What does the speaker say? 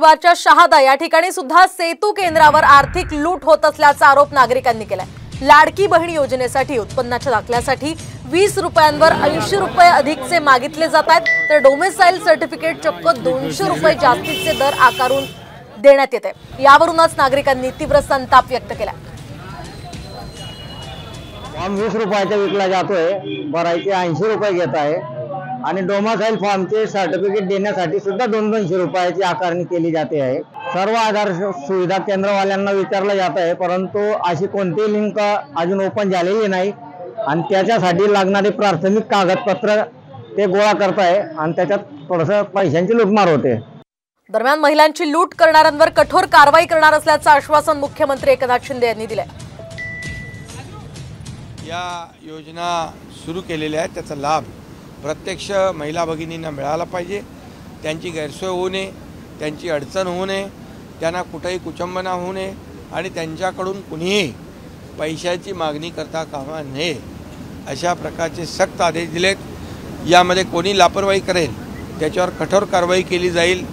नंदुरबारच्या शहादा या ठिकाणी सुद्धा सेतू केंद्रावर आर्थिक लूट होत असल्याचा आरोप नागरिकांनी केलाय। लाडकी बहीण योजनेसाठी उत्पन्नाच्या दाखल्यासाठी 20 रुपयांवर 80 रुपये अधिकचे मागितले जात आहेत, तर डोमिसाइल सर्टिफिकेट चक्क 200 रुपये जास्तीचे दर आकारून देण्यात येते। यावरूनच नागरिकांनी तीव्र संताप व्यक्त केला। फॉर्म 20 रुपयाचा विकला जातोय, भरायचे 80 रुपये घेत आहे आणि डोमिसाइल फॉर्मचे सर्टिफिकेट देण्यासाठी सुद्धा 200 रुपयाची आकारणी केली जाते आहे। सर्व आधार सुविधा केंद्रवाल्यांना विचारलं जात आहे, परंतु अशी कोणतीही लिंक अजून ओपन झालेली नाही आणि त्याच्यासाठी लागणारे प्राथमिक कागदपत्र ते गोळा करत आहे आणि त्याच्यात थोडंसं पैशांची लूटमार होते। दरम्यान महिलांची लूट करणाऱ्यांवर कठोर कारवाई करणार असल्याचं आश्वासन मुख्यमंत्री एकनाथ शिंदे यांनी दिलंय। या योजना सुरू केलेल्या आहेत, त्याचा लाभ प्रत्यक्ष महिला भगिनींना मिळाला पाहिजे। त्यांची गैरसोय होऊ नये, त्यांची अडचण होऊ नये, त्यांना कुठेही कुचंबना होऊ नये आणि त्यांच्याकडून कुणीही पैशाची मागणी करता कामा नये, अशा प्रकारचे सक्त आदेश दिलेत। यामध्ये कोणी लापरवाही करेल त्याच्यावर कठोर कारवाई केली जाईल